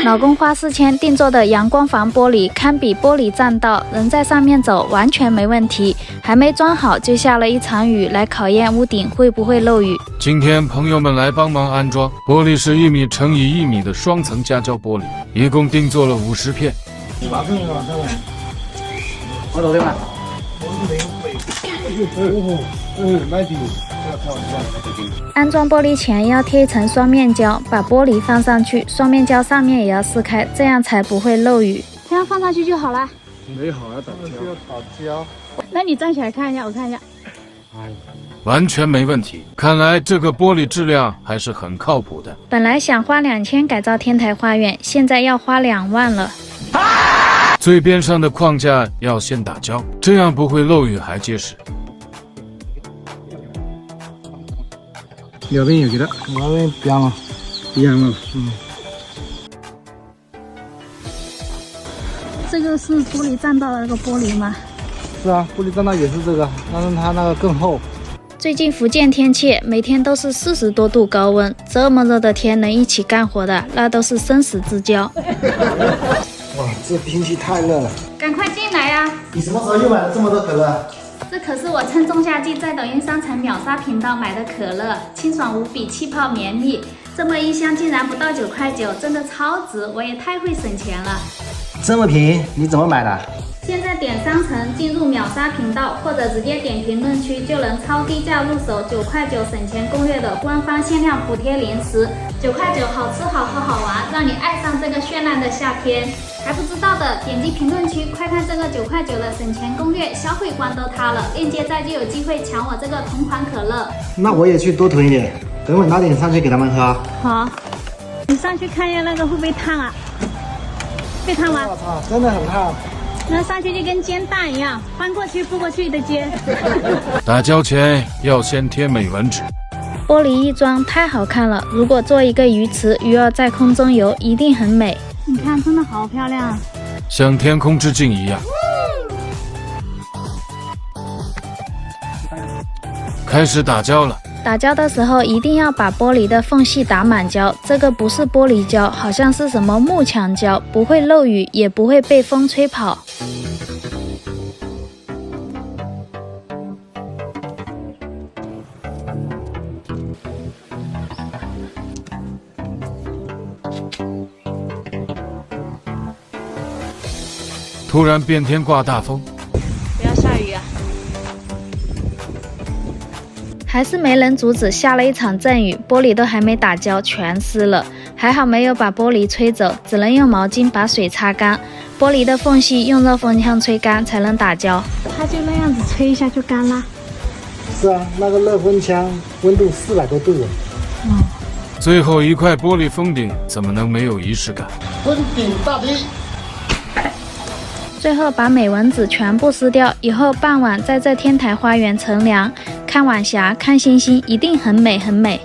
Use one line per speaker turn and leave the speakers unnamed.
老公花4000定做的阳光防玻璃，堪比玻璃栈道，人在上面走完全没问题。还没装好就下了一场雨，来考验屋顶会不会漏雨。
今天朋友们来帮忙安装，玻璃是1米乘以1米的双层夹胶玻璃，一共定做了50片。
我走对吧？
安装玻璃前要贴一层双面胶，把玻璃放上去，双面胶上面也要撕开，这样才不会漏雨。这样放上去就好了。
没好要打胶。
那你站起来看一下，我看一下。
完全没问题，看来这个玻璃质量还是很靠谱的。
本来想花2000改造天台花园，现在要花2万了。
最边上的框架要先打胶，这样不会漏雨还结实。
两边有给它，那边边了，边了，
这个是玻璃栈道的那个玻璃吗？
是啊，玻璃栈道也是这个，但是它那个更厚。
最近福建天气每天都是40多度高温，这么热的天能一起干活的，那都是生死之交。
哇，这天气太热了！
赶快进来呀！
你什么时候又买了这么多可乐？
这可是我趁仲夏季在抖音商城秒杀频道买的可乐，清爽无比，气泡绵密，这么一箱竟然不到9块9，真的超值！我也太会省钱了。
这么便宜，你怎么买的？
现在点商城进入秒杀频道，或者直接点评论区就能超低价入手9块9省钱攻略的官方限量补贴零食，9块9，好吃好喝好玩，让你爱上这个绚烂的夏天。还不知道的，点击评论区，快看这个9块9的省钱攻略，消费观都塌了，链接在就有机会抢我这个同款可乐。
那我也去多囤一点，等会拿点上去给他们喝。
好，你上去看一下那个会不会烫啊？被烫吗？
我操，真的很烫。
那上去就跟煎蛋一样，翻过去覆过去的煎。
打胶前要先贴美纹纸。
玻璃一装太好看了，如果做一个鱼池，鱼儿在空中游，一定很美。你看，真的好漂亮啊，
像天空之镜一样。开始打胶了。
打胶的时候一定要把玻璃的缝隙打满胶，这个不是玻璃胶，好像是什么幕墙胶，不会漏雨，也不会被风吹跑。
突然变天刮大风，
不要下雨啊！还是没人阻止，下了一场阵雨，玻璃都还没打胶，全湿了。还好没有把玻璃吹走，只能用毛巾把水擦干。玻璃的缝隙用热风枪吹干才能打胶。它就那样子吹一下就干啦。
是啊，那个热风枪温度400多度。
最后一块玻璃封顶怎么能没有仪式感？
封顶大帝。
最后把美纹纸全部撕掉，以后傍晚在这天台花园乘凉，看晚霞，看星星，一定很美很美。